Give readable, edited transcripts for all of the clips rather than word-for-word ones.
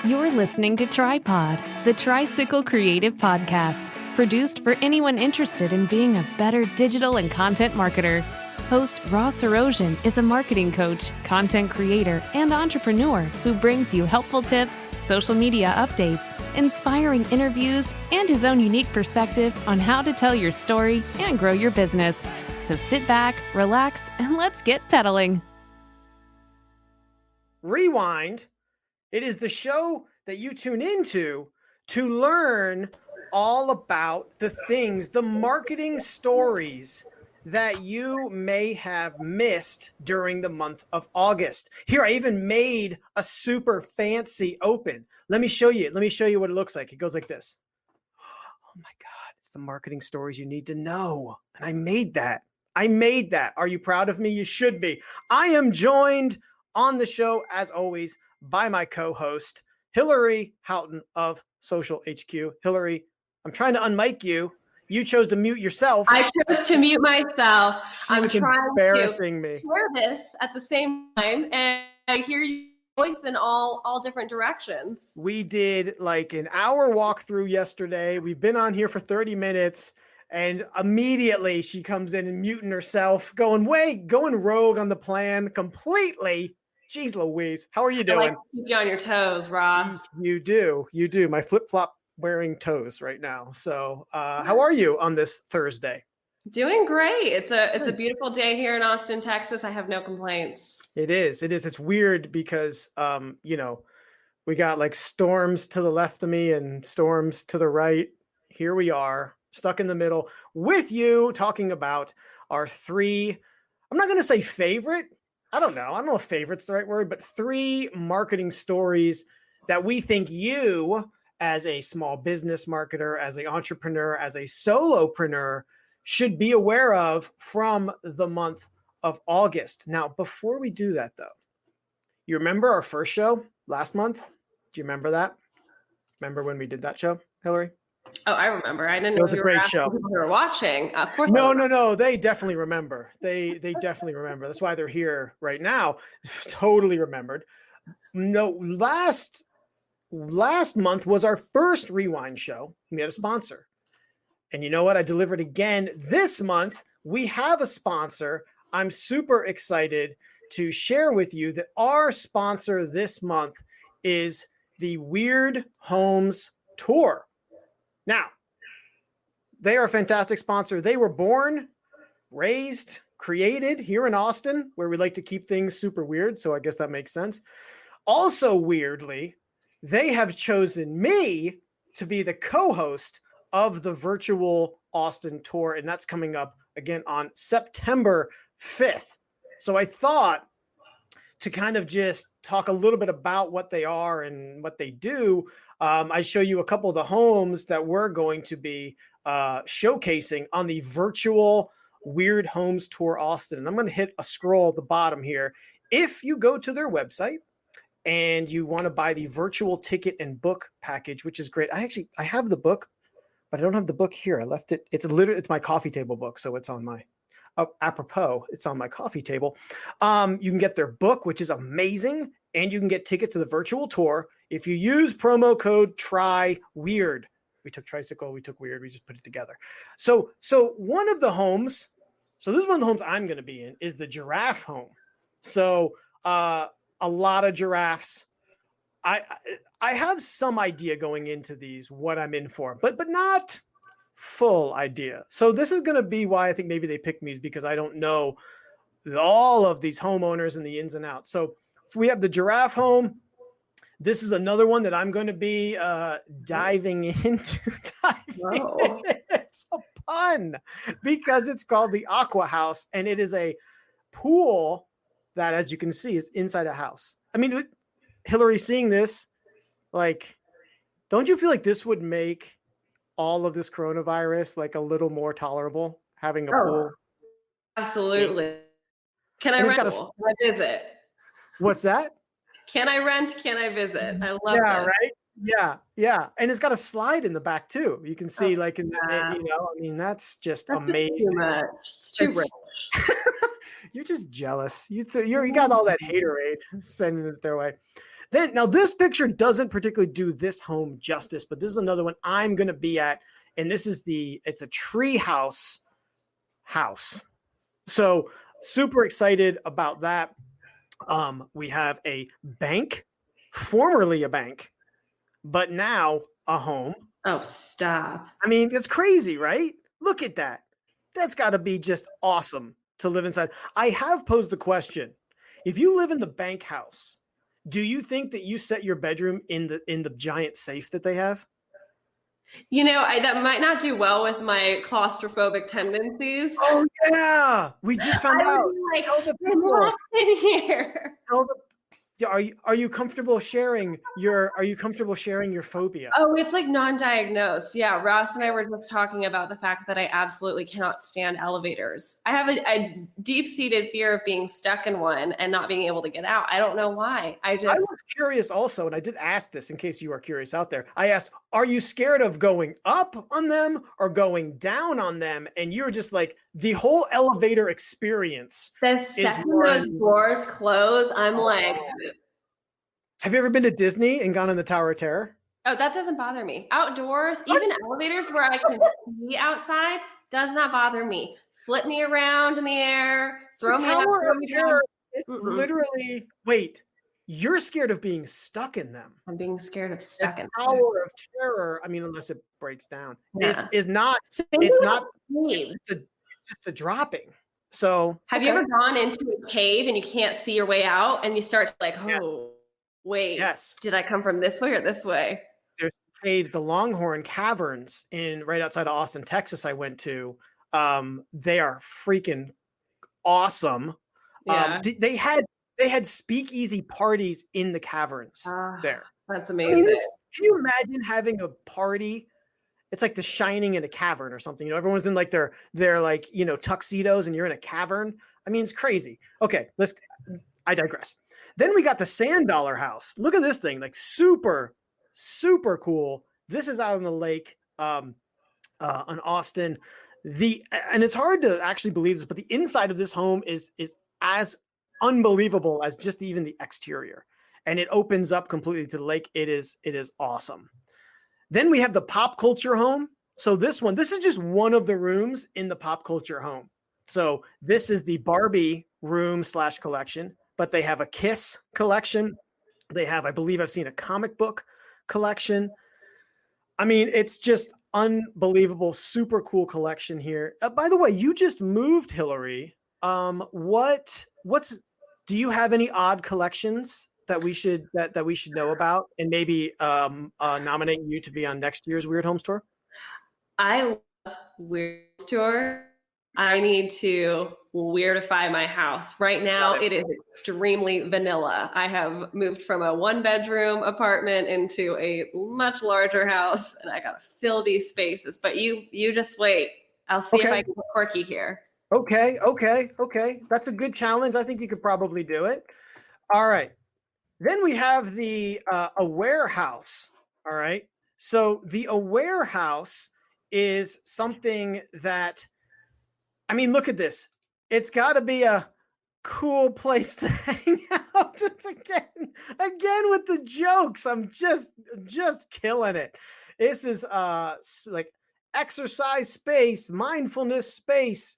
You're listening to Tripod, the Tricycle Creative podcast, produced for anyone interested in being a better digital and content marketer. Host Ross Erosion is a marketing coach, content creator, and entrepreneur who brings you helpful tips, social media updates, inspiring interviews, and his own unique perspective on how to tell your story and grow your business. So sit back, relax, and let's get pedaling. Rewind. It is the show that you tune into to learn all about the things, the marketing stories that you may have missed during the month of August. Here, I even made a super fancy open. Let me show you. Let me show you what it looks like. It goes like this. Oh my God, it's the marketing stories you need to know. And I made that. Are you proud of me? You should be. I am joined on the show, as always, by my co-host, Hillary Houghton of Social HQ. Hillary, I'm trying to unmic you. You chose to mute yourself. I chose to mute myself. I'm trying embarrassing me. Share this at the same time, and I hear your voice in all different directions. We did like an hour walkthrough yesterday. We've been on here for 30 minutes, and immediately she comes in and muting herself, going rogue on the plan completely. Jeez Louise, how are you doing? I like to keep you on your toes, Ross. You do. My flip-flop wearing toes right now. So how are you on this Thursday? Doing great. It's a beautiful day here in Austin, Texas. I have no complaints. It is. It's weird because we got like storms to the left of me and storms to the right. Here we are, stuck in the middle with you, talking about our three, I'm not going to say favorite. I don't know if favorite's the right word, but three marketing stories that we think you, as a small business marketer, as an entrepreneur, as a solopreneur, should be aware of from the month of August. Now, before we do that, though, you remember our first show last month? Do you remember that? Remember when we did that show, Hillary? Oh, I remember. I didn't know you were watching. Of course. No. They definitely remember. They definitely remember. That's why they're here right now. Totally remembered. No, last month was our first Rewind show. We had a sponsor. And you know what? I delivered again. This month, we have a sponsor. I'm super excited to share with you that our sponsor this month is the Weird Homes Tour. Now, they are a fantastic sponsor. They were born, raised, created here in Austin, where we like to keep things super weird. So I guess that makes sense. Also, weirdly, they have chosen me to be the co-host of the virtual Austin tour. And that's coming up again on September 5th. So I thought to kind of just talk a little bit about what they are and what they do. I show you a couple of the homes that we're going to be showcasing on the virtual Weird Homes Tour Austin. And I'm going to hit a scroll at the bottom here. If you go to their website and you want to buy the virtual ticket and book package, which is great. I have the book, but I don't have the book here. I left it. It's my coffee table book. So it's on my, apropos, it's on my coffee table. You can get their book, which is amazing. And you can get tickets to the virtual tour if you use promo code TRYWEIRD. We took Tricycle, we took Weird, we just put it together. So one of the homes, so this is one of the homes I'm going to be in, is the giraffe home. So a lot of giraffes. I have some idea going into these, what I'm in for, but not full idea. So this is going to be why I think maybe they picked me, is because I don't know all of these homeowners and the ins and outs. So we have the giraffe home. This is another one that I'm going to be diving into. It's a pun because it's called the Aqua House, and it is a pool that, as you can see, is inside a house. I mean, Hillary, seeing this, like, don't you feel like this would make all of this coronavirus like a little more tolerable, having a pool? Absolutely. Can I visit? What's that? Can I rent? Can I visit? I love that. Right? Yeah. And it's got a slide in the back too. You can see that's just amazing. Too much. It's too rich. You're just jealous. You got all that haterade sending it their way. Then now this picture doesn't particularly do this home justice, but this is another one I'm going to be at. And this is it's a tree house. So super excited about that. We have a bank, formerly a bank, but now a home. Oh, stop. I mean, it's crazy, right? Look at that. That's got to be just awesome to live inside. I have posed the question. If you live in the bank house, do you think that you set your bedroom in the giant safe that they have? That might not do well with my claustrophobic tendencies. Oh yeah, we just found I out. would be like, Tell the I'm people. locked in here. Are you comfortable sharing your phobia? Oh, it's like non-diagnosed. Yeah, Ross and I were just talking about the fact that I absolutely cannot stand elevators. I have a deep-seated fear of being stuck in one and not being able to get out. I don't know why. I was curious also, and I did ask this in case you are curious out there. I asked, are you scared of going up on them or going down on them? And you're just like, the whole elevator experience. The second those doors close, I'm like... Have you ever been to Disney and gone in the Tower of Terror? Oh, that doesn't bother me. Outdoors, even elevators where I can see outside, does not bother me. Flip me around in the air, throw me up, throw me down. It's literally, wait, you're scared of being stuck in them. I'm being scared of stuck in them. Tower of Terror, I mean, unless it breaks down, Yeah. is not, it's just the dropping. So have you ever gone into a cave and you can't see your way out and you start to like, wait, did I come from this way or this way? There's caves, the Longhorn Caverns right outside of Austin, Texas, I went to. They are freaking awesome. Yeah. They had speakeasy parties in the caverns there. That's amazing. Can you imagine having a party? It's like The Shining in a cavern or something. Everyone's in like their like, tuxedos and you're in a cavern. I mean, it's crazy. Okay, I digress. Then we got the Sand Dollar House. Look at this thing, like super, super cool. This is out on the lake on Austin. And it's hard to actually believe this, but the inside of this home is as unbelievable as just even the exterior. And it opens up completely to the lake. It is awesome. Then we have the Pop Culture Home. So this is just one of the rooms in the Pop Culture Home. So this is the Barbie room / collection. But they have a Kiss collection. They have, I believe I've seen a comic book collection. I mean, it's just unbelievable, super cool collection here. By the way, you just moved, Hillary. Do you have any odd collections that we should know about and maybe nominate you to be on next year's Weird Homes Tour? I love Weird Homes Tour. I need to weirdify my house. Right now, it is extremely vanilla. I have moved from a 1-bedroom apartment into a much larger house, and I got to fill these spaces. But you just wait. I'll see if I can get quirky here. Okay. That's a good challenge. I think you could probably do it. All right. Then we have the Aware House. All right. So the Aware House is something that, I mean, look at this. It's got to be a cool place to hang out. It's again with the jokes. I'm just killing it. This is like exercise space, mindfulness space,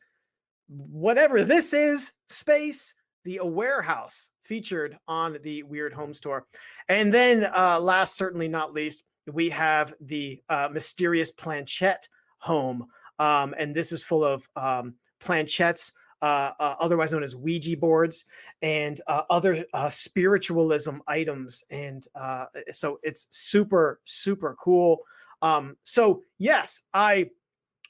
whatever this is, space. The Aware House featured on the Weird Homes Tour. And then last, certainly not least, we have the Mysterious Planchette Home. And this is full of planchettes, otherwise known as Ouija boards, and other spiritualism items. And so it's super, super cool. So yes, I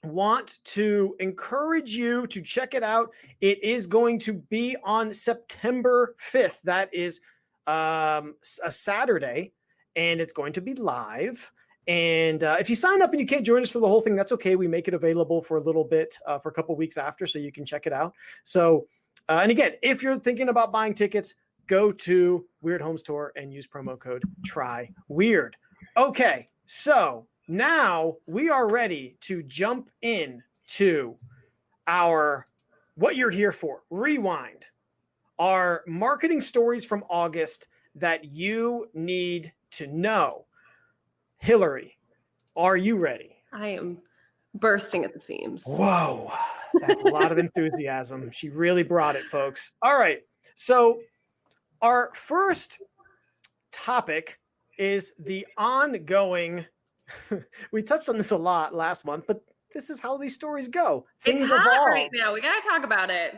want to encourage you to check it out. It is going to be on September 5th. That is a Saturday, and it's going to be live. And if you sign up and you can't join us for the whole thing, that's okay. We make it available for a little bit, for a couple of weeks after, so you can check it out. So, and again, if you're thinking about buying tickets, go to Weird Homes Tour and use promo code TRYWEIRD. Okay, so now we are ready to jump in to our what you're here for, Rewind, our marketing stories from August that you need to know. Hillary, are you ready? I am bursting at the seams. Whoa, that's a lot of enthusiasm. She really brought it, folks. All right. So our first topic is the ongoing, we touched on this a lot last month, but this is how these stories go. Things It's hot evolve. right now. We got to talk about it.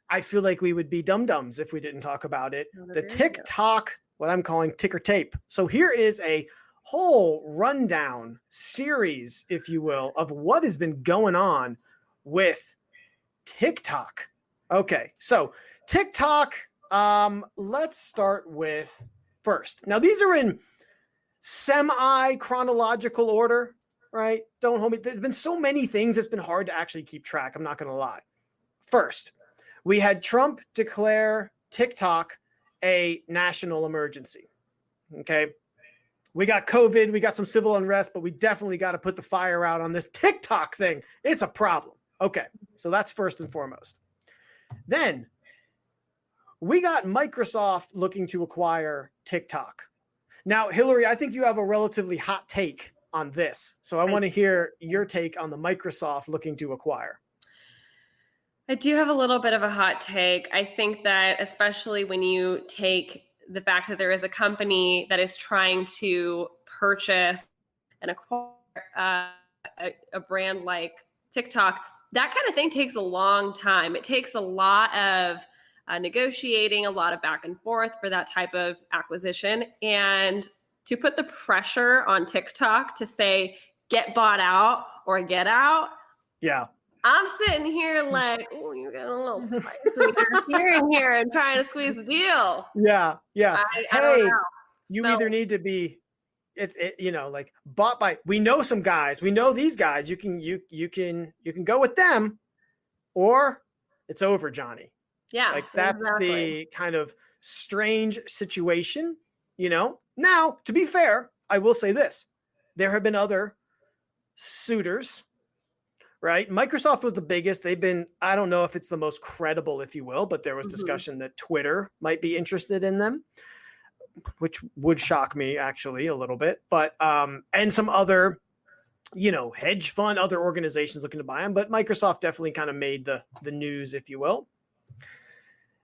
I feel like we would be dum-dums if we didn't talk about it. Oh, The there you TikTok, what I'm calling ticker tape. So here is a whole rundown series, if you will, of what has been going on with TikTok. Okay, so TikTok, let's start with first. Now, these are in semi-chronological order, right? Don't hold me. There's been so many things, it's been hard to actually keep track. I'm not going to lie. First, we had Trump declare TikTok a national emergency. Okay. We got COVID, we got some civil unrest, but we definitely got to put the fire out on this TikTok thing. It's a problem. Okay. So that's first and foremost. Then we got Microsoft looking to acquire TikTok. Now, Hillary, I think you have a relatively hot take on this. So I want to hear your take on the Microsoft looking to acquire. I do have a little bit of a hot take. I think that especially when you take the fact that there is a company that is trying to purchase and acquire a brand like TikTok, that kind of thing takes a long time. It takes a lot of negotiating, a lot of back and forth for that type of acquisition. And to put the pressure on TikTok to say, get bought out or get out. Yeah. I'm sitting here like, oh, you got a little spicy here and here and trying to squeeze the deal. Yeah. Yeah. I don't know. You So- either need to be, like bought by, we know some guys, we know these guys, you can go with them, or it's over, Johnny. Yeah. Like that's exactly. the kind of strange situation, Now, to be fair, I will say this. There have been other suitors, right? Microsoft was the biggest. They've been, I don't know if it's the most credible, if you will, but there was discussion that Twitter might be interested in them, which would shock me actually a little bit, but, and some other, hedge fund, other organizations looking to buy them, but Microsoft definitely kind of made the news, if you will.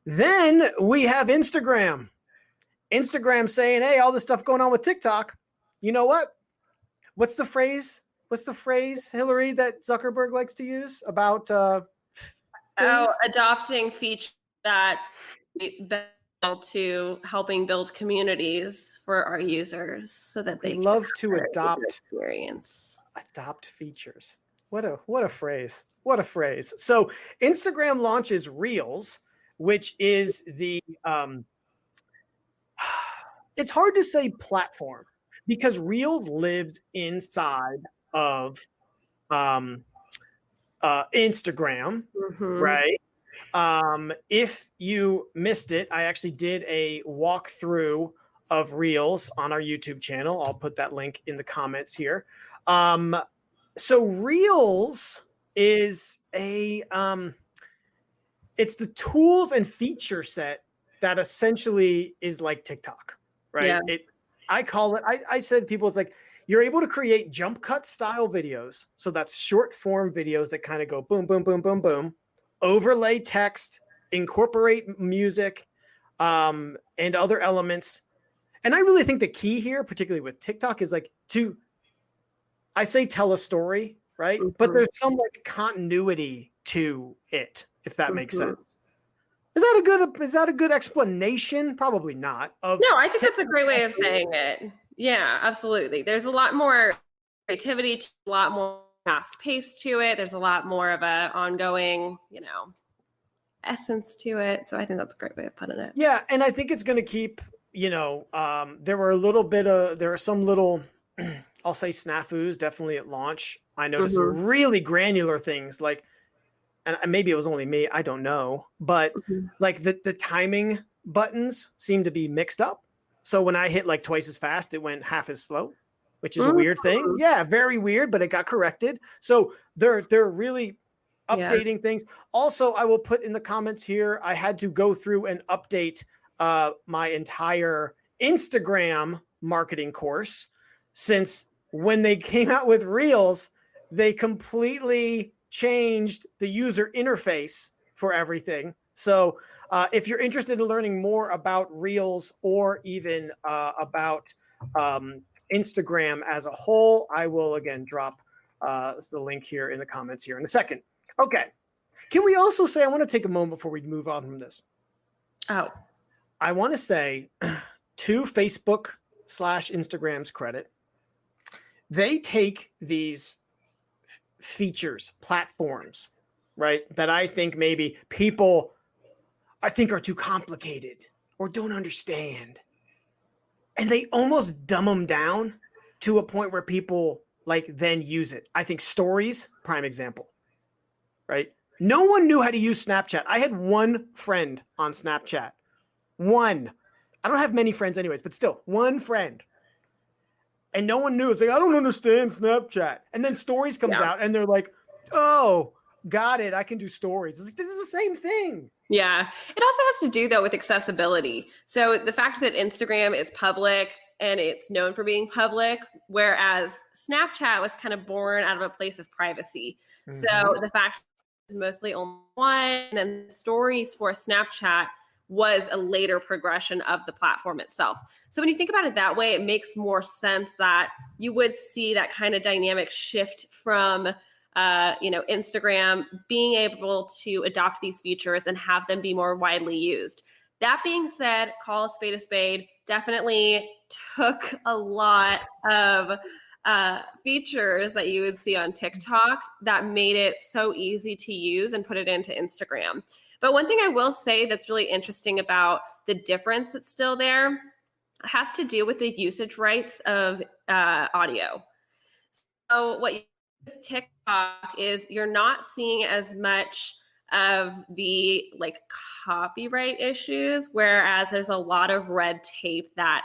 Then we have Instagram saying, hey, all this stuff going on with TikTok. You know what? What's the phrase, Hillary, that Zuckerberg likes to use about adopting features that to helping build communities for our users so that they love to adopt features. What a phrase. What a phrase. So Instagram launches Reels, which is the it's hard to say platform because Reels lives inside of Instagram, right? If you missed it, I actually did a walkthrough of Reels on our YouTube channel. I'll put that link in the comments here. So Reels is it's the tools and feature set that essentially is like TikTok, right? Yeah. I call it, I said people, it's like, you're able to create jump cut style videos. So that's short form videos that kind of go boom, boom, boom, boom, boom, overlay text, incorporate music, and other elements. And I really think the key here, particularly with TikTok, is like I say tell a story, right? But there's some like continuity to it, if that makes sense. Is that a good explanation? Probably not. No, I think that's a great way of saying it. Yeah, absolutely. There's a lot more creativity, a lot more fast pace to it. There's a lot more of a ongoing, essence to it. So I think that's a great way of putting it. Yeah, and I think it's going to keep, there are some little, I'll say snafus definitely at launch. I noticed some really granular things like, and maybe it was only me, I don't know, but like the timing buttons seem to be mixed up. So when I hit like twice as fast, it went half as slow, which is a weird thing. Yeah, very weird, but it got corrected. So they're really updating things. Also, I will put in the comments here, I had to go through and update my entire Instagram marketing course, since when they came out with Reels, they completely changed the user interface for everything. So if you're interested in learning more about Reels or even about Instagram as a whole, I will again drop the link here in the comments here in a second. Okay. Can we also say, I want to take a moment before we move on from this. Oh. I want to say to Facebook / Instagram's credit, they take these features, platforms, right, that I think maybe people I think are too complicated or don't understand. And they almost dumb them down to a point where people like then use it. I think stories, prime example, right? No one knew how to use Snapchat. I had one friend on Snapchat. One. I don't have many friends anyways, but still, one friend. And no one knew. It's like, I don't understand Snapchat. And then stories comes out and they're like, oh, got it. I can do stories. It's like, this is the same thing. Yeah. It also has to do though with accessibility. So the fact that Instagram is public and it's known for being public, whereas Snapchat was kind of born out of a place of privacy. Mm-hmm. So the fact is mostly only one, and stories for Snapchat was a later progression of the platform itself. So when you think about it that way, it makes more sense that you would see that kind of dynamic shift from Instagram being able to adopt these features and have them be more widely used. That being said, call a spade, definitely took a lot of features that you would see on TikTok that made it so easy to use and put it into Instagram. But one thing I will say that's really interesting about the difference that's still there has to do with the usage rights of audio. So what you do with TikTok is you're not seeing as much of the like copyright issues, whereas there's a lot of red tape that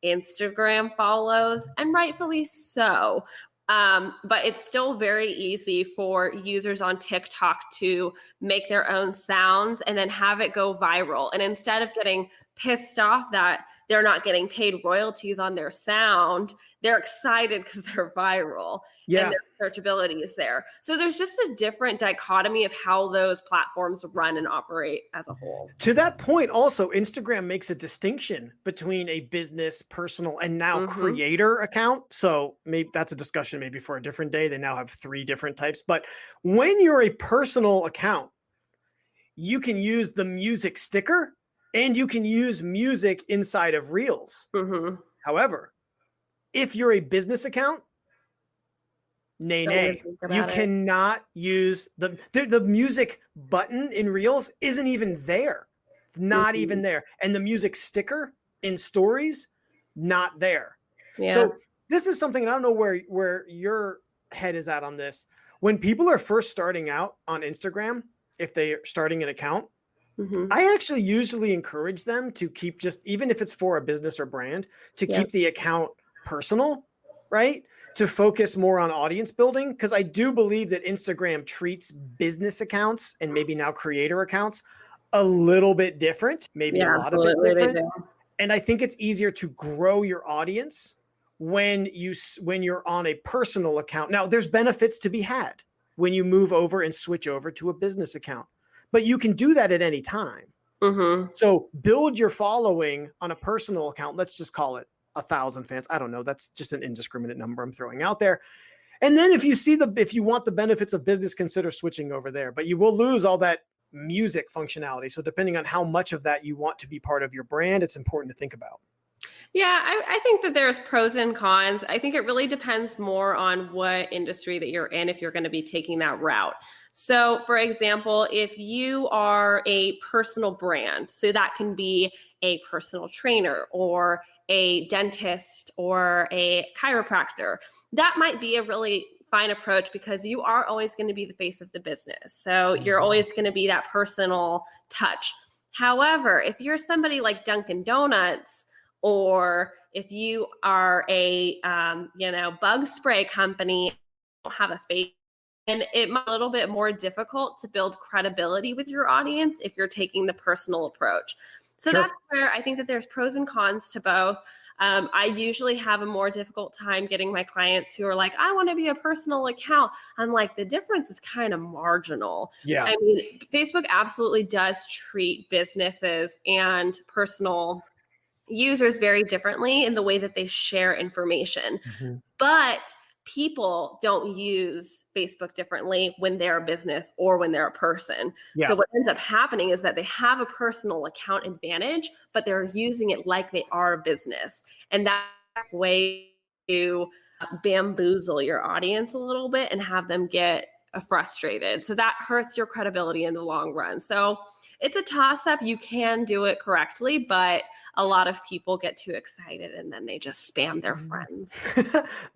Instagram follows, and rightfully so. But it's still very easy for users on TikTok to make their own sounds and then have it go viral. And instead of getting pissed off that they're not getting paid royalties on their sound, they're excited because they're viral and their searchability is there. So there's just a different dichotomy of how those platforms run and operate as a whole. To that point, also, Instagram makes a distinction between a business, personal, and now creator account. So maybe that's a discussion maybe for a different day. They now have 3 different types. But when you're a personal account, you can use the music sticker and you can use music inside of Reels. However, if you're a business account, nay. You cannot use the music button in Reels isn't even there. It's not even there. And the music sticker in stories, not there. Yeah. So this is something, and I don't know where your head is at on this. When people are first starting out on Instagram, if they're starting an account, I actually usually encourage them to keep even if it's for a business or brand, to keep the account personal, right? To focus more on audience building. Because I do believe that Instagram treats business accounts and maybe now creator accounts a little bit different, maybe a lot of bit different. And I think it's easier to grow your audience when you're on a personal account. Now, there's benefits to be had when you move over and switch over to a business account. But you can do that at any time. So build your following on a personal account. Let's just call it 1,000 fans. I don't know. That's just an indiscriminate number I'm throwing out there. And then if you want the benefits of business, consider switching over there. But you will lose all that music functionality. So depending on how much of that you want to be part of your brand, it's important to think about. Yeah, I think that there's pros and cons. I think it really depends more on what industry that you're in if you're going to be taking that route. So, for example, if you are a personal brand, so that can be a personal trainer or a dentist or a chiropractor, that might be a really fine approach because you are always going to be the face of the business. So you're always going to be that personal touch. However, if you're somebody like Dunkin' Donuts, or if you are a bug spray company, don't have a face, and it might be a little bit more difficult to build credibility with your audience if you're taking the personal approach. So Sure. that's where I think that there's pros and cons to both. I usually have a more difficult time getting my clients who are like, I want to be a personal account. I'm like, the difference is kind of marginal. Yeah. I mean, Facebook absolutely does treat businesses and personal users very differently in the way that they share information. Mhm. But people don't use Facebook differently when they're a business or when they're a person. Yeah. So what ends up happening is that they have a personal account advantage, but they're using it like they are a business. And that's a way to bamboozle your audience a little bit and have them get frustrated. So that hurts your credibility in the long run. So it's a toss up. You can do it correctly, but a lot of people get too excited and then they just spam their friends.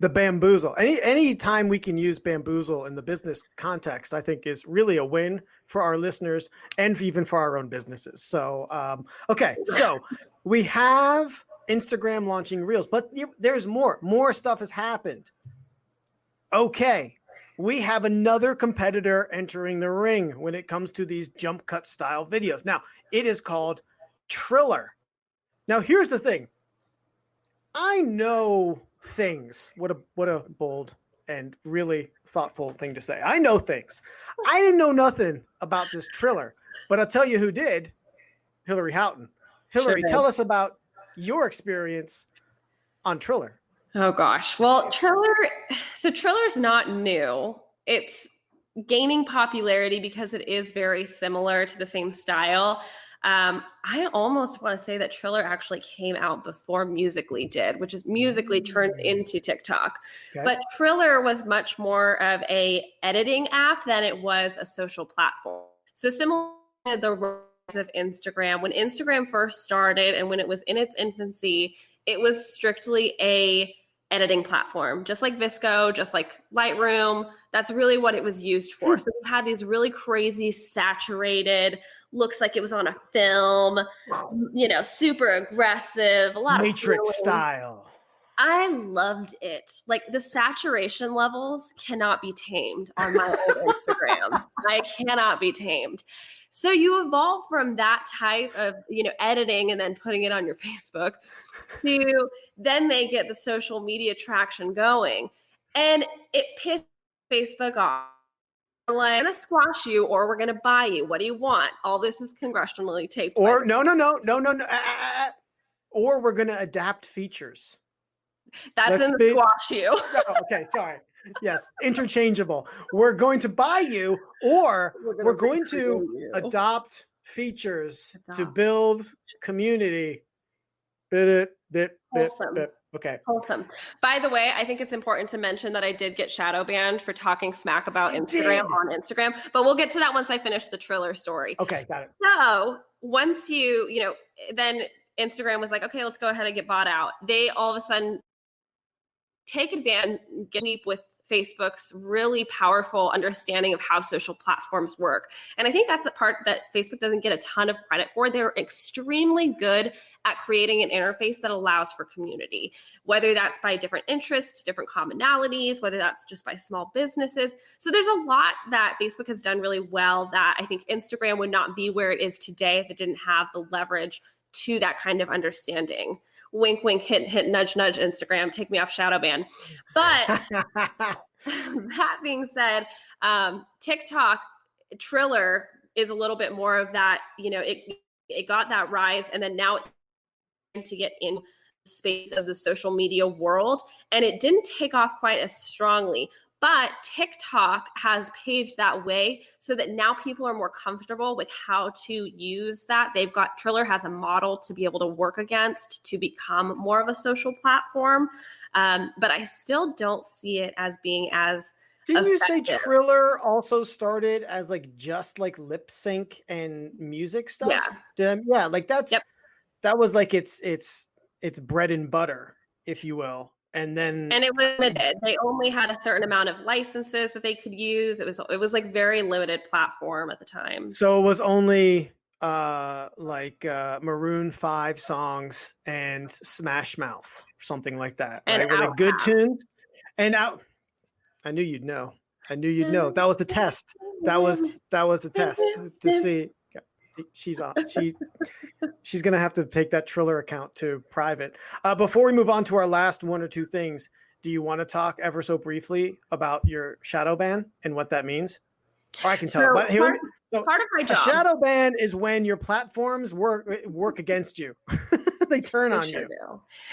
The bamboozle. Any time we can use bamboozle in the business context, I think is really a win for our listeners and even for our own businesses. So, okay. So we have Instagram launching Reels, but there's more. More stuff has happened. Okay. We have another competitor entering the ring when it comes to these jump cut style videos. Now, it is called Triller. Now, here's the thing. I know things. What a bold and really thoughtful thing to say. I know things. I didn't know nothing about this Triller, but I'll tell you who did. Hillary Houghton. Hillary, Sure. Tell us about your experience on Triller. Oh gosh. Well, Triller's not new. It's gaining popularity because it is very similar to the same style. I almost want to say that Triller actually came out before Musical.ly did, which is Musical.ly turned into TikTok. Okay. But Triller was much more of a editing app than it was a social platform. So similar to the rise of Instagram, when Instagram first started and when it was in its infancy, it was strictly a editing platform, just like Visco, just like Lightroom. That's really what it was used for. So we had these really crazy, saturated, looks like it was on a film, super aggressive, a lot Matrix of style. I loved it. Like the saturation levels cannot be tamed on my old Instagram. I cannot be tamed. So you evolve from that type of, editing and then putting it on your Facebook to then they get the social media traction going. And it pissed Facebook off. Like, I'm going to squash you or we're going to buy you. What do you want? All this is congressionally taped. Or no. Or we're going to adapt features. That's in the squash you. Oh, okay, sorry. Yes, interchangeable. We're going to buy you, or we're going to adopt features to build community. Wholesome. Okay. Wholesome. By the way, I think it's important to mention that I did get shadow banned for talking smack about Instagram on Instagram, but we'll get to that once I finish the Triller story. Okay, got it. So once then Instagram was like, okay, let's go ahead and get bought out. They all of a sudden take advantage, get deep with Facebook's really powerful understanding of how social platforms work. And I think that's the part that Facebook doesn't get a ton of credit for. They're extremely good at creating an interface that allows for community, whether that's by different interests, different commonalities, whether that's just by small businesses. So there's a lot that Facebook has done really well that I think Instagram would not be where it is today if it didn't have the leverage to that kind of understanding. Wink, wink, hint, hint, nudge, nudge, Instagram, take me off shadow ban. But that being said, TikTok, Triller is a little bit more of that, it got that rise and then now it's to get in the space of the social media world. And it didn't take off quite as strongly. But TikTok has paved that way so that now people are more comfortable with how to use that. Triller has a model to be able to work against to become more of a social platform. But I still don't see it as being as Didn't effective. You say Triller also started as just lip sync and music stuff? Yeah. Like that was like its bread and butter, if you will. And it was limited. They only had a certain amount of licenses that they could use. It was like very limited platform at the time. So it was only Maroon 5 songs and Smash Mouth, something like that. And right? Were they good tunes? And I knew you'd know. That was the test. That was the test to see. She's on. She's going to have to take that Triller account to private. Before we move on to our last one or two things, do you want to talk ever so briefly about your shadow ban and what that means? Or I can tell. So But here, part of my job. A shadow ban is when your platforms work against you. They turn on you.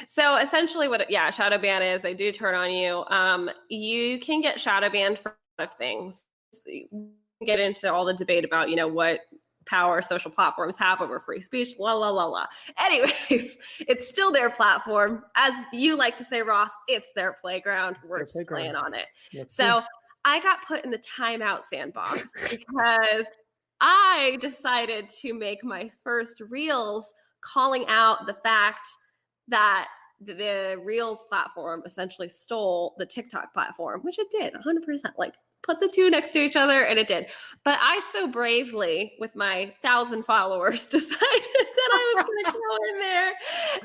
So essentially shadow ban is, they do turn on you. You can get shadow banned for a lot of things. We can get into all the debate about, what power social platforms have over free speech, la, la, la, la. Anyways, it's still their platform. As you like to say, Ross, it's their playground. We're just playing on it. So I got put in the timeout sandbox because I decided to make my first Reels calling out the fact that the Reels platform essentially stole the TikTok platform, which it did 100%. Like, put the two next to each other, and it did. But I so bravely, with my 1,000 followers, decided that I was going to go in there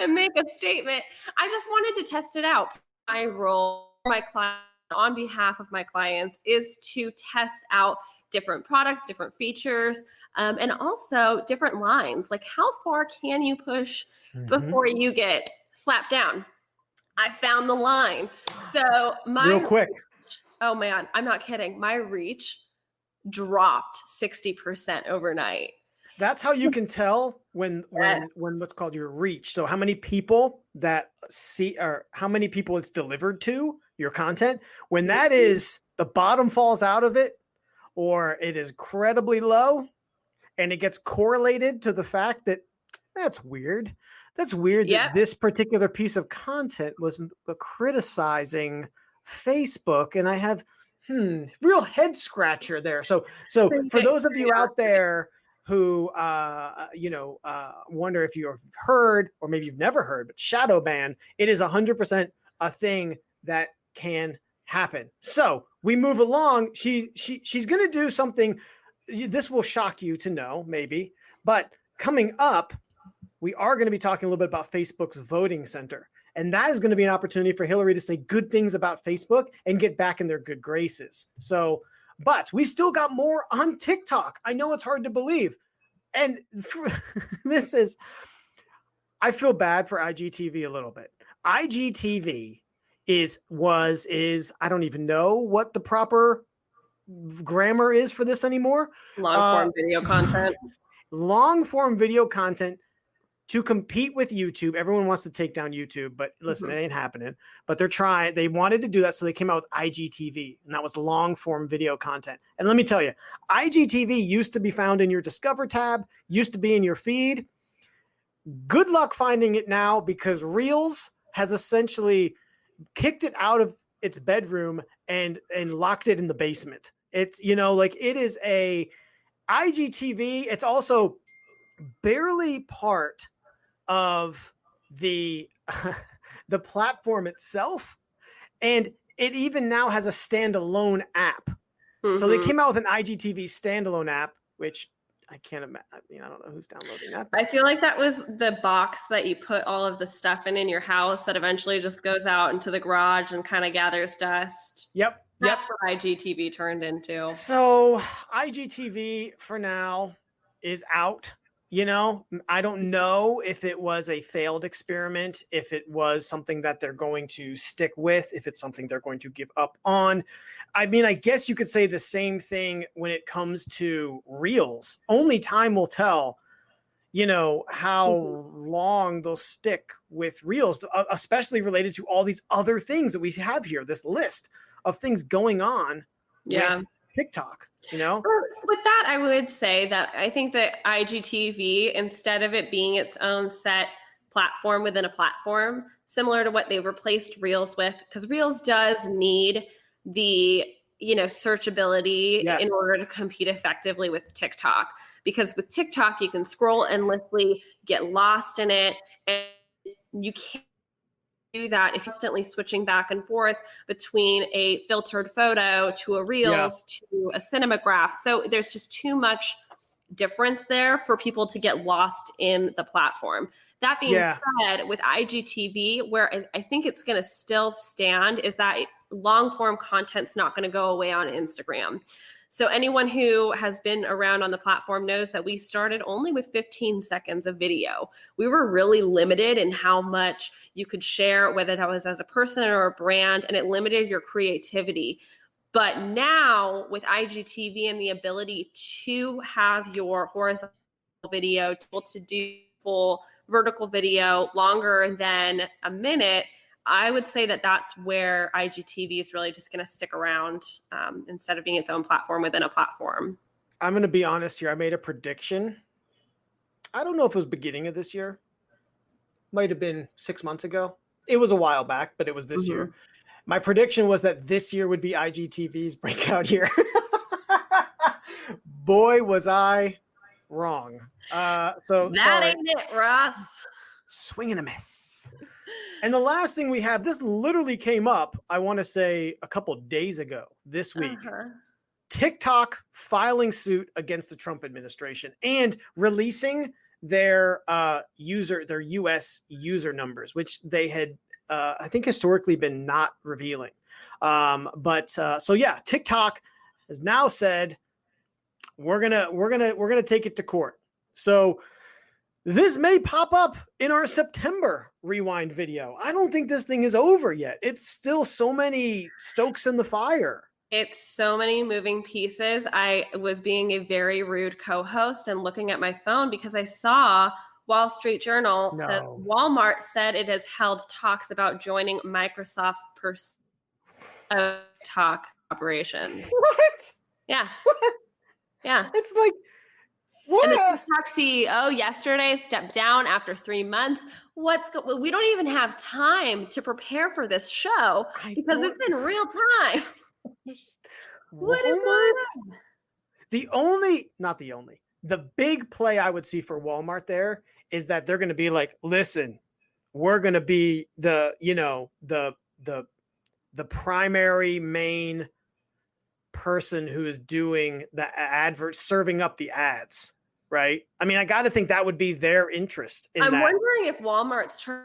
and make a statement. I just wanted to test it out. My role, my client, on behalf of my clients, is to test out different products, different features, and also different lines. Like, how far can you push before you get slapped down? I found the line. So real quick. Oh man, I'm not kidding. My reach dropped 60% overnight. That's how you can tell when what's called your reach. So how many people that see, or how many people it's delivered to, your content, when that is, the bottom falls out of it, or it is incredibly low, and it gets correlated to the fact that that's weird. That's weird that this particular piece of content was criticizing Facebook, and I have real head scratcher there. So for those of you out there who wonder if you've heard, or maybe you've never heard, but shadow ban, it is 100% a thing that can happen. So we move along. She's going to do something. This will shock you to know, maybe, but coming up, we are going to be talking a little bit about Facebook's voting center. And that is going to be an opportunity for Hillary to say good things about Facebook and get back in their good graces. So, but we still got more on TikTok. I know it's hard to believe. And I feel bad for IGTV a little bit. IGTV is, I don't even know what the proper grammar is for this anymore. Long form video content. Long form video content. To compete with YouTube. Everyone wants to take down YouTube, but listen, it ain't happening. But they're trying. They wanted to do that, so they came out with IGTV, and that was long form video content. And let me tell you, IGTV used to be found in your Discover tab, used to be in your feed. Good luck finding it now, because Reels has essentially kicked it out of its bedroom and locked it in the basement. It's, it is a IGTV. It's also barely part of the platform itself, and it even now has a standalone app. So they came out with an IGTV standalone app, which I can't imagine. I don't know who's downloading that. I feel like that was the box that you put all of the stuff in your house that eventually just goes out into the garage and kind of gathers dust. That's what IGTV turned into. So IGTV for now is out. I don't know if it was a failed experiment, if it was something that they're going to stick with, if it's something they're going to give up on. I mean, I guess you could say the same thing when it comes to Reels. Only time will tell, how long they'll stick with Reels, especially related to all these other things that we have here, this list of things going on with TikTok. So with that, I would say that I think that IGTV, instead of it being its own set platform within a platform, similar to what they replaced Reels with, because Reels does need the searchability in order to compete effectively with TikTok. Because with TikTok, you can scroll endlessly, get lost in it, and you can't do that if you're constantly switching back and forth between a filtered photo to a Reels to a cinematograph. So there's just too much difference there for people to get lost in the platform. That being said, with IGTV, where I think it's going to still stand is that long form content's not going to go away on Instagram. So anyone who has been around on the platform knows that we started only with 15 seconds of video. We were really limited in how much you could share, whether that was as a person or a brand, and it limited your creativity. But now with IGTV and the ability to have your horizontal video, to do full vertical video longer than a minute, I would say that that's where IGTV is really just going to stick around instead of being its own platform within a platform. I'm going to be honest here. I made a prediction. I don't know if it was beginning of this year. Might have been 6 months ago. It was a while back, but it was this year. My prediction was that this year would be IGTV's breakout year. Boy, was I wrong. So that sorry. Ain't it, Ross. Swing and a miss. And the last thing we have, this literally came up, I want to say a couple days ago this week. TikTok filing suit against the Trump administration and releasing their US user numbers, which they had I think historically been not revealing. So yeah, TikTok has now said we're gonna take it to court. So this may pop up in our September rewind video. I don't think this thing is over yet. It's still so many stokes in the fire. It's so many moving pieces. I was being a very rude co-host and looking at my phone because I saw Wall Street Journal said Walmart said it has held talks about joining Microsoft's talk operation. What? Yeah. What? Yeah. It's like, what? And the TikTok CEO yesterday stepped down after 3 months. We don't even have time to prepare for this show because it's in real time. What is going on? The big play I would see for Walmart there is that they're going to be like, listen, we're going to be the primary main person who is doing the advert, serving up the ads, right? I mean, I got to think that would be their interest in that. I'm wondering if Walmart's trying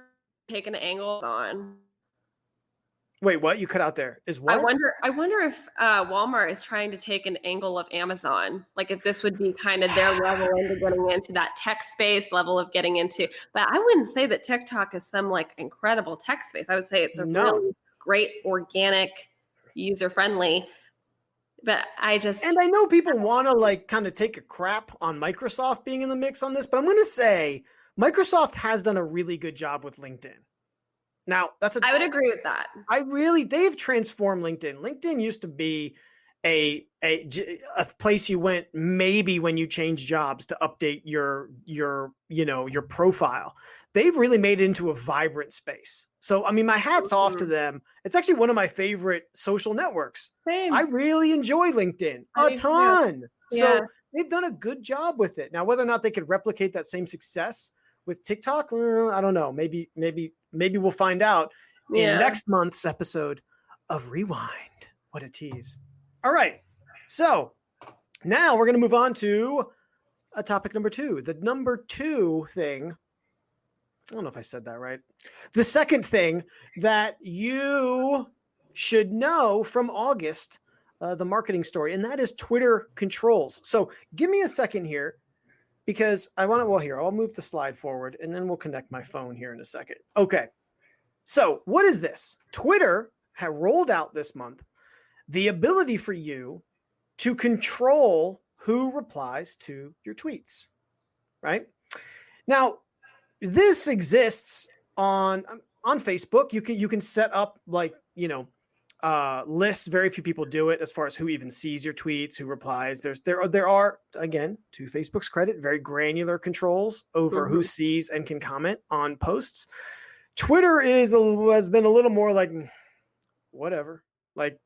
to take an angle on. Wait, what? You cut out there. Is what? I wonder if Walmart is trying to take an angle of Amazon. Like if this would be kind of their level into getting into that tech space level of getting into. But I wouldn't say that TikTok is some like incredible tech space. I would say it's a really great, organic, user-friendly. But and I know people want to like kind of take a crap on Microsoft being in the mix on this, but I'm going to say Microsoft has done a really good job with LinkedIn. Now, I would agree with that. They've transformed LinkedIn. LinkedIn used to be a place you went maybe when you change jobs to update your profile. They've really made it into a vibrant space. So, I mean, my hat's off to them. It's actually one of my favorite social networks. Same. I really enjoy LinkedIn a ton. Yeah. So they've done a good job with it. Now, whether or not they could replicate that same success with TikTok, I don't know. Maybe we'll find out in next month's episode of Rewind. What a tease. All right. So now we're going to move on to topic number 2. The number 2 thing. I don't know if I said that right. The second thing that you should know from August, the marketing story, and that is Twitter controls. So give me a second here. Because I'll move the slide forward and then we'll connect my phone here in a second. Okay. So what is this? Twitter had rolled out this month the ability for you to control who replies to your tweets, right? Now, this exists on Facebook. You can set up like, lists. Very few people do it as far as who even sees your tweets, who replies. There are, again, to Facebook's credit, very granular controls over who sees and can comment on posts. Twitter has been a little more like, whatever, like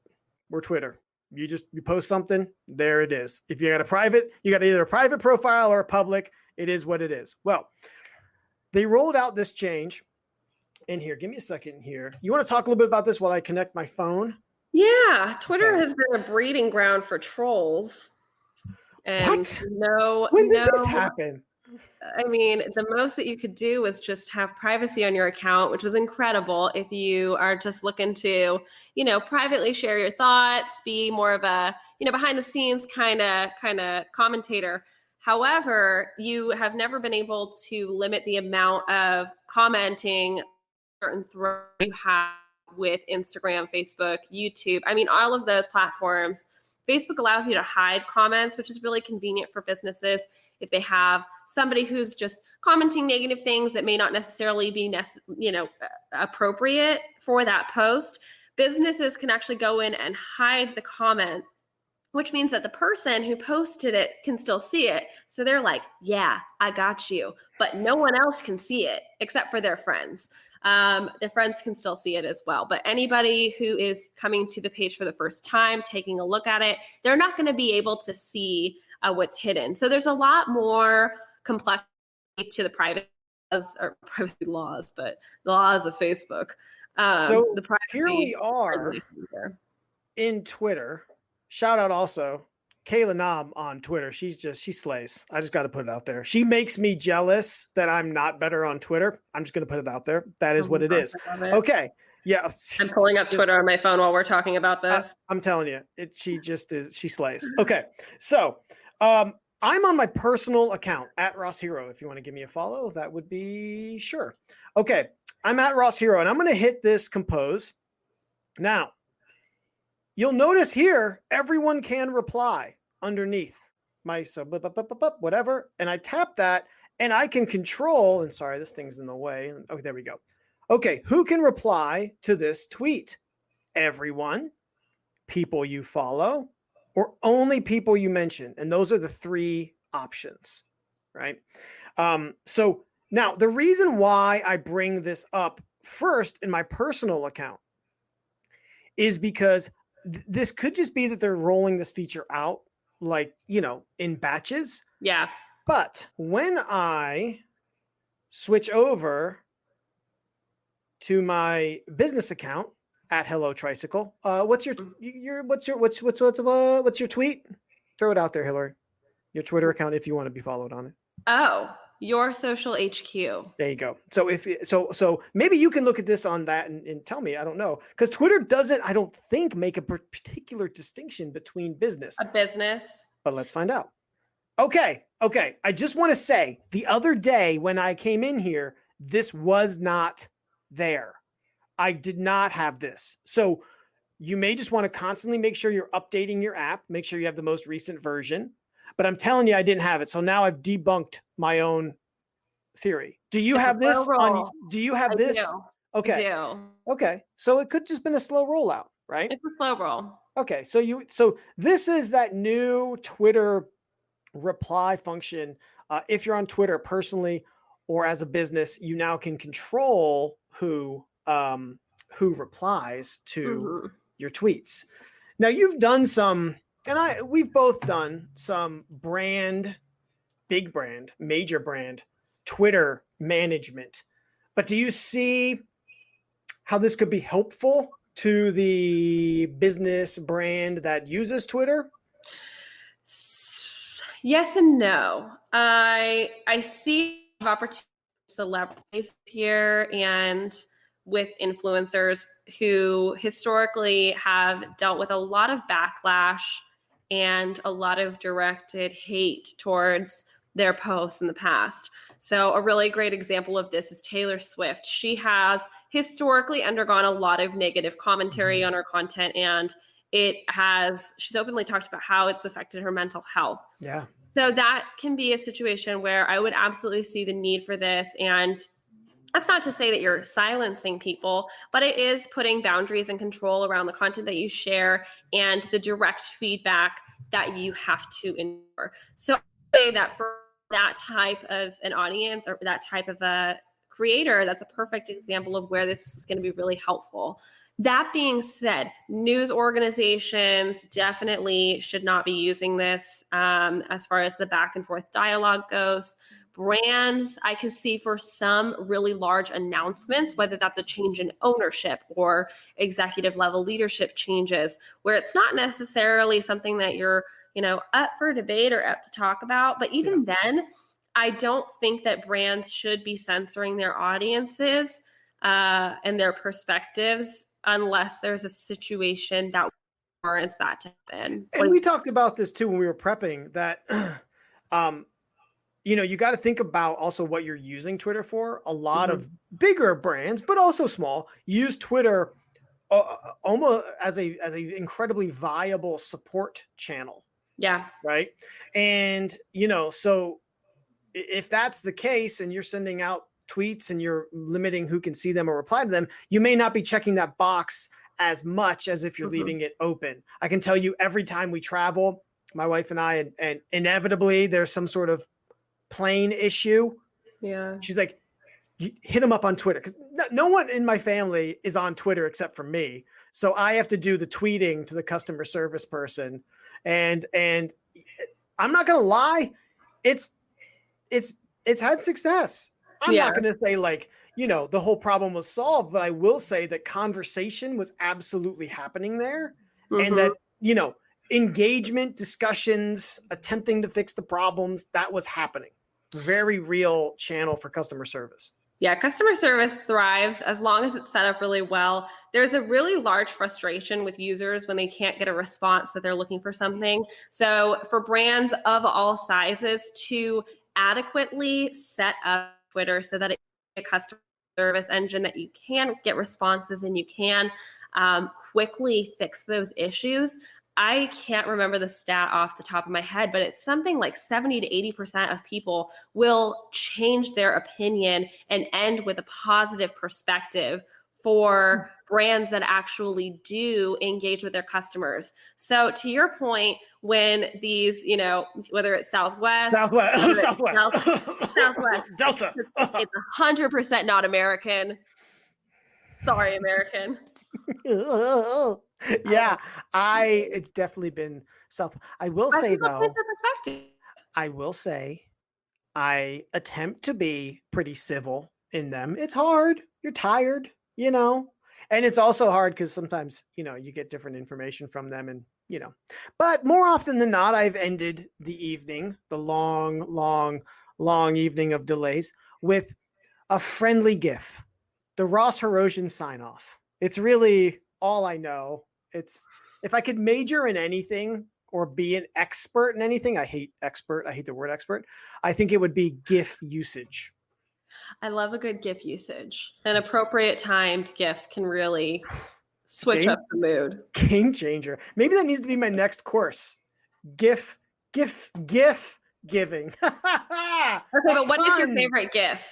we're Twitter. You post something, there it is. If you got either a private profile or a public, it is what it is. Well, they rolled out this change. And here, give me a second here. You want to talk a little bit about this while I connect my phone? Yeah, Twitter has been a breeding ground for trolls. And what? When did this happen? I mean, the most that you could do was just have privacy on your account, which was incredible. If you are just looking to, privately share your thoughts, be more of a, behind the scenes kind of commentator. However, you have never been able to limit the amount of commenting certain threads you have with Instagram, Facebook, YouTube. I mean, all of those platforms. Facebook allows you to hide comments, which is really convenient for businesses. If they have somebody who's just commenting negative things that may not necessarily be appropriate for that post, businesses can actually go in and hide the comment, which means that the person who posted it can still see it. So they're like, yeah, I got you. But no one else can see it except for their friends. Their friends can still see it as well. But anybody who is coming to the page for the first time, taking a look at it, they're not going to be able to see what's hidden. So there's a lot more complexity to the privacy laws, but the laws of Facebook. So here we are in Twitter. Shout out also Kayla Nam on Twitter. She slays. I just got to put it out there. She makes me jealous that I'm not better on Twitter. I'm just going to put it out there. That is what it is. Okay. Yeah. I'm pulling up Twitter on my phone while we're talking about this. I'm telling you, she slays. Okay. So, I'm on my personal account at Ross Hero. If you want to give me a follow, that would be sure. Okay. I'm at Ross Hero and I'm going to hit this compose. Now, you'll notice here, everyone can reply underneath whatever. And I tap that and I can control, and sorry, this thing's in the way. Oh, there we go. Okay. Who can reply to this tweet? Everyone, people you follow, or only people you mention. And those are the three options, right? So now the reason why I bring this up first in my personal account is because this could just be that they're rolling this feature out in batches. Yeah. But when I switch over to my business account at Hello Tricycle, what's your tweet? Throw it out there, Hillary. Your Twitter account if you want to be followed on it. Oh, Your Social HQ. There you go. So so maybe you can look at this on that and tell me. I don't know, because Twitter doesn't, I don't think, make a particular distinction between business. A business. But let's find out. Okay. I just want to say the other day when I came in here, this was not there. I did not have this. So you may just want to constantly make sure you're updating your app, make sure you have the most recent version. But I'm telling you, I didn't have it. So now I've debunked my own theory. Do you have this? Do you have this? Okay. I do. Okay. So it could just been a slow rollout, right? It's a slow roll. Okay. So this is that new Twitter reply function. If you're on Twitter personally or as a business, you now can control who replies to your tweets. Now you've done some. And we've both done some big brand, major brand, Twitter management. But do you see how this could be helpful to the business brand that uses Twitter? Yes and no. I see opportunities with celebrities here and with influencers who historically have dealt with a lot of backlash and a lot of directed hate towards their posts in the past. So a really great example of this is Taylor Swift. She has historically undergone a lot of negative commentary on her content, and she's openly talked about how it's affected her mental health. Yeah. So that can be a situation where I would absolutely see the need for this. And that's not to say that you're silencing people, but it is putting boundaries and control around the content that you share and the direct feedback that you have to endure. So I say that for that type of an audience or that type of a creator, that's a perfect example of where this is going to be really helpful. That being said, news organizations definitely should not be using this as far as the back and forth dialogue goes. Brands, I can see for some really large announcements, whether that's a change in ownership or executive level leadership changes, where it's not necessarily something that you're, up for debate or up to talk about. But even then, I don't think that brands should be censoring their audiences and their perspectives unless there's a situation that warrants that to happen. And we talked about this too when we were prepping that, you got to think about also what you're using Twitter for. A lot of bigger brands, but also small, use Twitter almost as a incredibly viable support channel. Yeah. Right. And, so if that's the case and you're sending out tweets and you're limiting who can see them or reply to them, you may not be checking that box as much as if you're leaving it open. I can tell you every time we travel, my wife and I, and inevitably there's some sort of plane issue. Yeah. She's like, hit them up on Twitter. Because no one in my family is on Twitter except for me. So I have to do the tweeting to the customer service person. And I'm not going to lie. It's had success. I'm not going to say the whole problem was solved, but I will say that conversation was absolutely happening there. And that, engagement, discussions, attempting to fix the problems, that was happening. Very real channel for customer service. Yeah, customer service thrives as long as it's set up really well. There's a really large frustration with users when they can't get a response that they're looking for something. So for brands of all sizes to adequately set up Twitter so that it's a customer service engine that you can get responses and you can quickly fix those issues. I can't remember the stat off the top of my head, but it's something like 70 to 80% of people will change their opinion and end with a positive perspective for brands that actually do engage with their customers. So to your point, when these, whether it's Southwest, Delta, it's 100% not American. Sorry, American. Yeah, it's definitely been South. I will say though, I attempt to be pretty civil in them. It's hard. You're tired, and it's also hard because sometimes, you get different information from them and, but more often than not, I've ended the evening, the long evening of delays with a friendly GIF, the Ross Herosian sign off. It's really all I know. It's if I could major in anything or be an expert in anything, I hate the word expert. I think it would be GIF usage. I love a good GIF usage. An appropriate timed GIF can really switch up the mood. Game changer. Maybe that needs to be my next course. GIF giving. Okay, but what is your favorite GIF?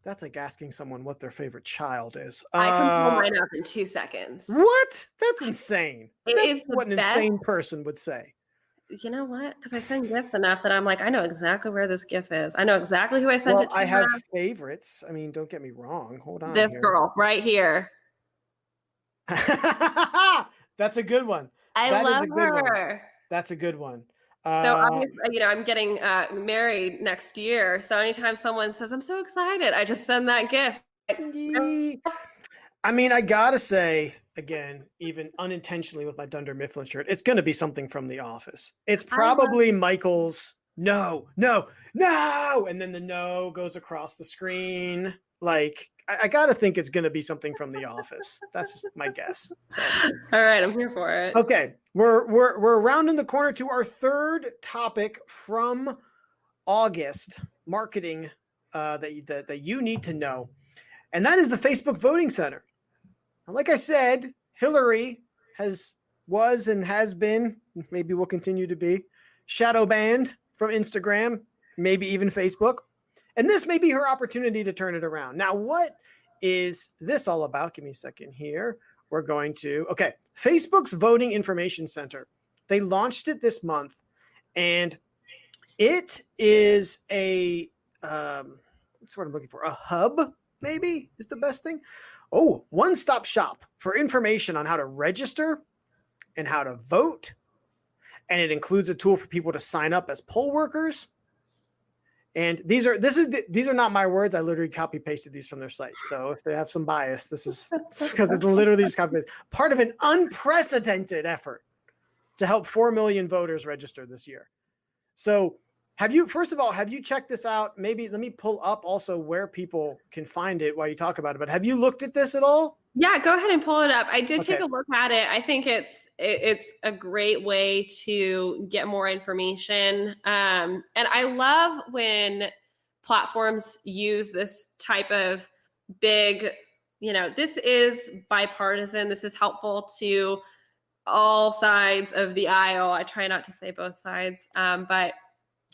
That's like asking someone what their favorite child is. I can pull mine up in 2 seconds. What? That's insane. That's what an insane person would say. You know what? Because I send GIFs enough that I'm like, I know exactly where this GIF is. I know exactly who I sent it to. I have favorites. I mean, don't get me wrong. Hold on. This girl right here. That's a good one. I love her. That's a good one. So obviously, I'm getting married next year. So anytime someone says, I'm so excited, I just send that GIF. I mean, I gotta say, again, even unintentionally with my Dunder Mifflin shirt, it's going to be something from The Office. It's probably Michael's no. And then the no goes across the screen. Like, I got to think it's going to be something from The Office. That's just my guess. So. All right, I'm here for it. Okay, we're rounding the corner to our third topic from August, marketing that you need to know, and that is the Facebook Voting Center. Like I said, Hillary was and has been, maybe will continue to be, shadow banned from Instagram, maybe even Facebook. And this may be her opportunity to turn it around. Now, what is this all about? Give me a second here. We're going to, Facebook's Voting Information Center. They launched it this month, and it is what's what I'm looking for? A hub, maybe, is the best thing. One-stop shop for information on how to register and how to vote. And it includes a tool for people to sign up as poll workers. And these are not my words. I literally copy pasted these from their site. So if they have some bias, this is because it's literally just copy paste. Part of an unprecedented effort to help 4 million voters register this year. So first of all, have you checked this out? Maybe let me pull up also where people can find it while you talk about it. But have you looked at this at all? Yeah, go ahead and pull it up. I did Okay. take a look at it. I think it's a great way to get more information. And I love when platforms use this type of big, this is bipartisan. This is helpful to all sides of the aisle. I try not to say both sides, but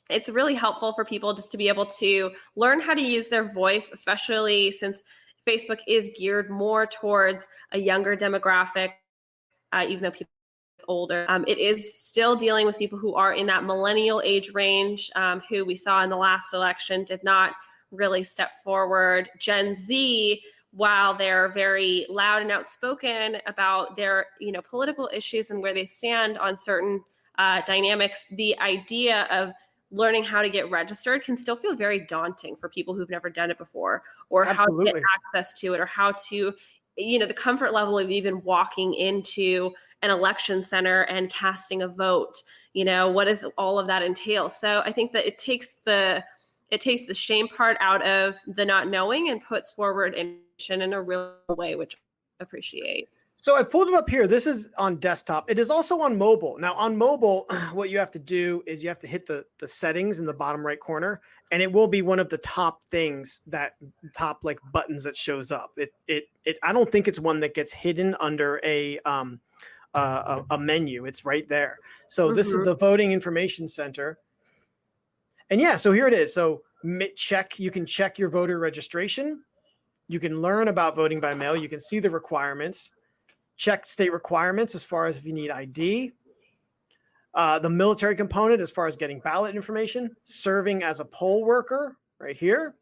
it's really helpful for people just to be able to learn how to use their voice, especially since Facebook is geared more towards a younger demographic, even though people are older. It is still dealing with people who are in that millennial age range, who we saw in the last election did not really step forward. Gen Z, while they're very loud and outspoken about their political issues and where they stand on certain dynamics, the idea of learning how to get registered can still feel very daunting for people who've never done it before, or Absolutely. how to get access to it, or how to, the comfort level of even walking into an election center and casting a vote. What does all of that entail? So I think that it takes the shame part out of the not knowing and puts forward information in a real way, which I appreciate. So I pulled it up here. This is on desktop. It is also on mobile. Now on mobile, what you have to do is you have to hit the settings in the bottom right corner, and it will be one of the top things, that top like buttons that shows up. It I don't think it's one that gets hidden under a menu. It's right there. So this is the voting information center. And yeah, so here it is. So you can check your voter registration. You can learn about voting by mail. You can see the requirements. Check state requirements as far as if you need ID. The military component as far as getting ballot information. Serving as a poll worker right here.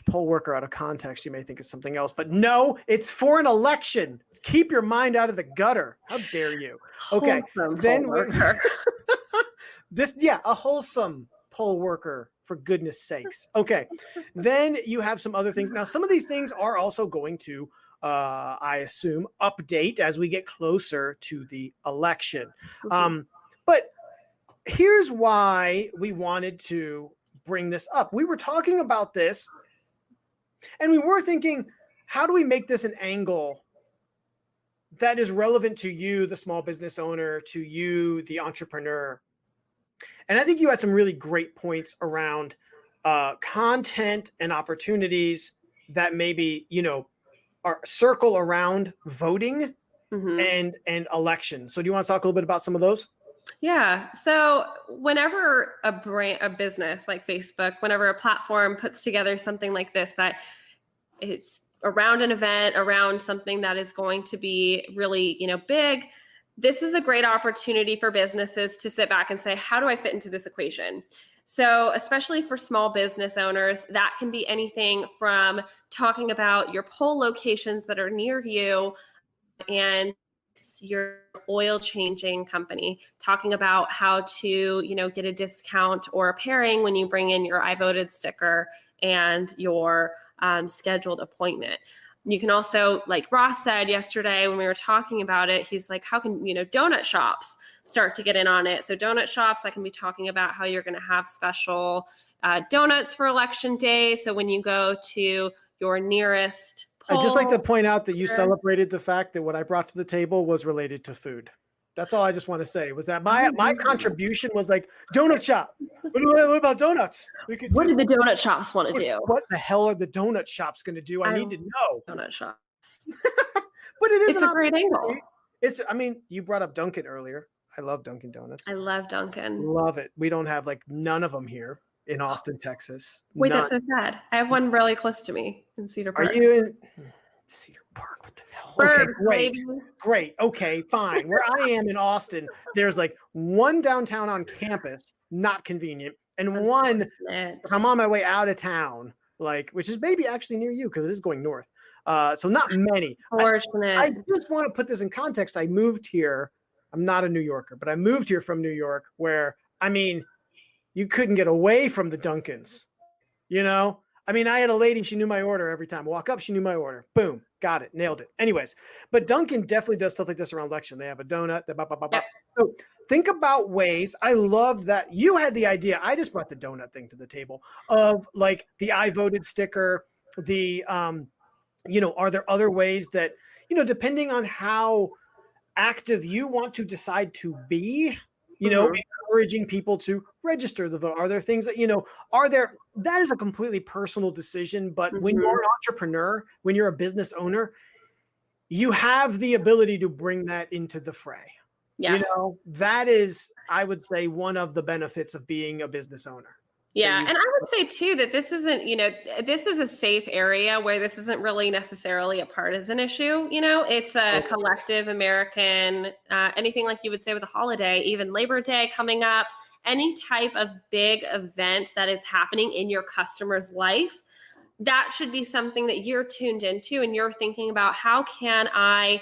Poll worker out of context, you may think it's something else, but no, it's for an election. Keep your mind out of the gutter. How dare you? Okay, then a wholesome poll worker, for goodness sakes. Okay, then you have some other things. Now, some of these things are also going to I assume, update as we get closer to the election. But here's why we wanted to bring this up. We were talking about this, and we were thinking, how do we make this an angle that is relevant to you, the small business owner, to you, the entrepreneur? And I think you had some really great points around content and opportunities that maybe, are circle around voting and elections. So do you want to talk a little bit about some of those? Yeah. So whenever a business like Facebook, whenever a platform puts together something like this, that it's around an event, around something that is going to be really, big, this is a great opportunity for businesses to sit back and say, how do I fit into this equation? So especially for small business owners, that can be anything from talking about your poll locations that are near you and your oil changing company, talking about how to, get a discount or a pairing when you bring in your I voted sticker and your scheduled appointment. You can also, like Ross said yesterday when we were talking about it, he's like, how can, donut shops start to get in on it? So donut shops, I can be talking about how you're going to have special donuts for election day. So when you go to your nearest poll, I'd just like to point out that you celebrated the fact that what I brought to the table was related to food. That's all I just want to say, was that my contribution was like donut shop. What about donuts? What did the donut shops want to do? What the hell are the donut shops going to do? I need to know. Donut shops. But it's a great angle. You brought up Dunkin' earlier. I love Dunkin' Donuts. I love Dunkin'. Love it. We don't have none of them here in Austin, Texas. Wait, that's so sad. I have one really close to me in Cedar Park. Are you in Cedar Park? What the hell? Okay, great. Great. Okay, fine. Where I am in Austin, there's one downtown on campus, not convenient, and one I'm on my way out of town, which is maybe actually near you because it is going north. So not many. Fortunate. I just want to put this in context. I moved here. I'm not a New Yorker, but I moved here from New York where, you couldn't get away from the Dunkins, I had a lady, she knew my order every time. Walk up, she knew my order. Boom, got it, nailed it. Anyways, but Dunkin' definitely does stuff like this around election. They have a donut. So think about ways. I love that you had the idea. I just brought the donut thing to the table of like the I voted sticker, the, are there other ways that, depending on how active you want to decide to be, encouraging people to register the vote. Are there things that, that is a completely personal decision. But when you're an entrepreneur, when you're a business owner, you have the ability to bring that into the fray. Yeah. That is, I would say, one of the benefits of being a business owner. Yeah. And I would say too, that this isn't, this is a safe area where this isn't really necessarily a partisan issue. It's a collective American, anything like you would say with a holiday, even Labor Day coming up, any type of big event that is happening in your customer's life, that should be something that you're tuned into and you're thinking about, how can I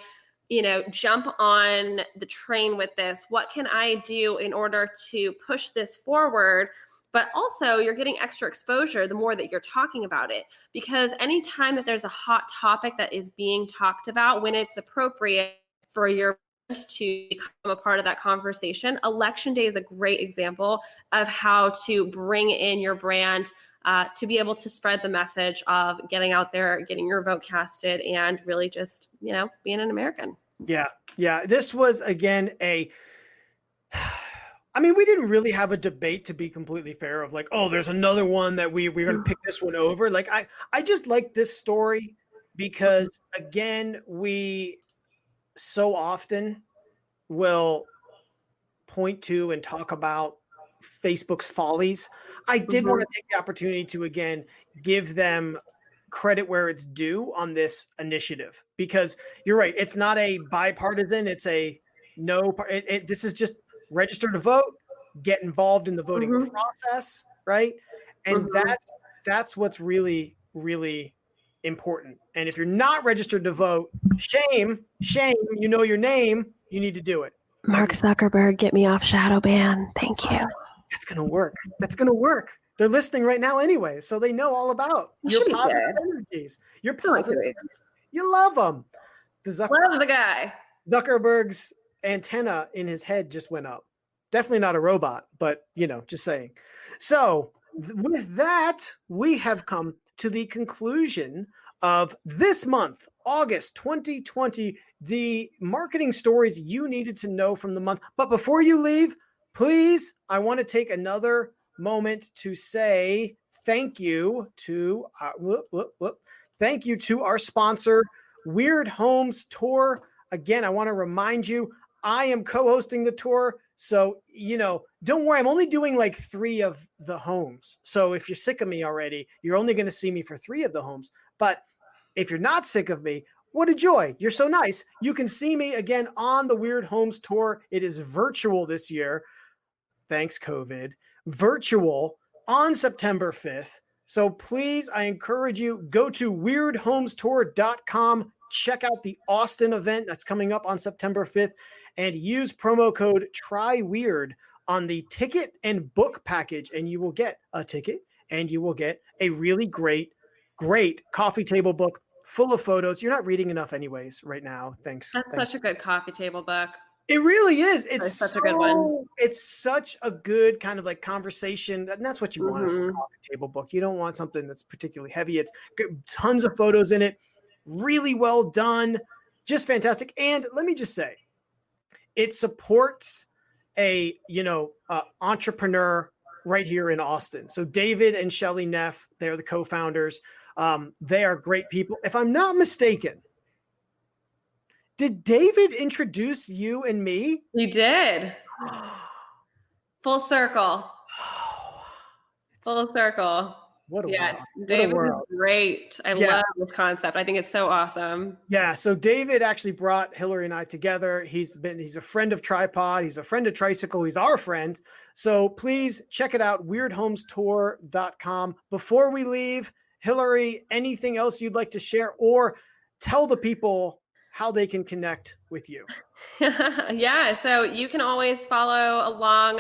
jump on the train with this? What can I do in order to push this forward? But also you're getting extra exposure the more that you're talking about it, because anytime that there's a hot topic that is being talked about, when it's appropriate for your brand to become a part of that conversation, Election Day is a great example of how to bring in your brand to be able to spread the message of getting out there, getting your vote casted, and really just, being an American. Yeah. Yeah. This was, again, we didn't really have a debate, to be completely fair, of like, oh, there's another one that we're going to pick this one over. Like, I just like this story because, again, we so often will point to and talk about Facebook's follies. I did want to take the opportunity to, again, give them credit where it's due on this initiative, because you're right. It's not a bipartisan. It's a this is just register to vote, get involved in the voting process. Right. And that's what's really, really important. And if you're not registered to vote, shame, you know your name, you need to do it. Mark Zuckerberg, get me off shadow ban. Thank you. That's going to work. They're listening right now anyway, so they know all about your positive energies. Your positive. You love them. Love the guy. Zuckerberg's antenna in his head just went up. Definitely not a robot, but just saying. So with that, we have come to the conclusion of this month, August 2020, the marketing stories you needed to know from the month. But before you leave, please, I want to take another moment to say thank you to thank you to our sponsor, Weird Homes Tour. Again, I want to remind you, I am co-hosting the tour. So, don't worry. I'm only doing like 3 of the homes. So if you're sick of me already, you're only going to see me for 3 of the homes. But if you're not sick of me, what a joy. You're so nice. You can see me again on the Weird Homes Tour. It is virtual this year. Thanks, COVID. Virtual on September 5th. So please, I encourage you, go to weirdhomestour.com. Check out the Austin event that's coming up on September 5th and use promo code TRYWEIRD on the ticket and book package. And you will get a ticket and you will get a really great coffee table book full of photos. You're not reading enough anyways right now. Thanks. That's such a good coffee table book. It really is. It's such a good one. It's such a good kind of like conversation. And that's what you want in a coffee table book. You don't want something that's particularly heavy. It's tons of photos in it. Really well done. Just fantastic. And let me just say, it supports a, entrepreneur right here in Austin. So David and Shelly Neff, they're the co-founders. They are great people. If I'm not mistaken, did David introduce you and me? He did. Full circle. Full circle. What a world. David is great. I love this concept. I think it's so awesome. Yeah. So David actually brought Hillary and I together. He's a friend of Tripod. He's a friend of Tricycle. He's our friend. So please check it out. weirdhomestour.com. Before we leave, Hillary, anything else you'd like to share or tell the people how they can connect with you? Yeah, so you can always follow along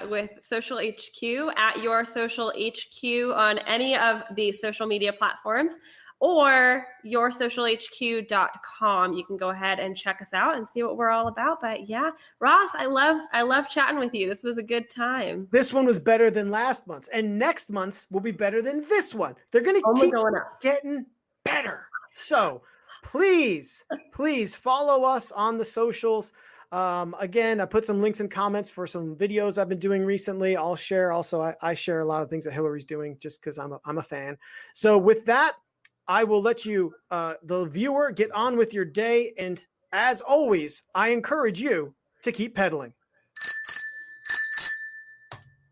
with Social HQ at Your Social HQ on any of the social media platforms. or yoursocialhq.com. You can go ahead and check us out and see what we're all about. But yeah, Ross, I love chatting with you. This was a good time. This one was better than last month's, and next month's will be better than this one. They're going to keep getting better. So please follow us on the socials. Again, I put some links and comments for some videos I've been doing recently. I'll share. Also, I share a lot of things that Hillary's doing just because I'm a fan. So with that, I will let you, the viewer, get on with your day. And as always, I encourage you to keep pedaling.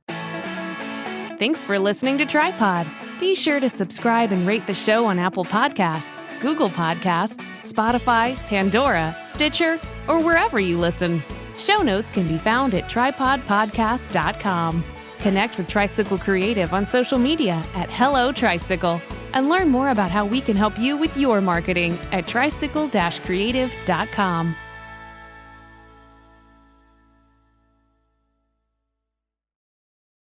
Thanks for listening to Tripod. Be sure to subscribe and rate the show on Apple Podcasts, Google Podcasts, Spotify, Pandora, Stitcher, or wherever you listen. Show notes can be found at tripodpodcast.com. Connect with Tricycle Creative on social media at Hello Tricycle, and learn more about how we can help you with your marketing at tricycle-creative.com.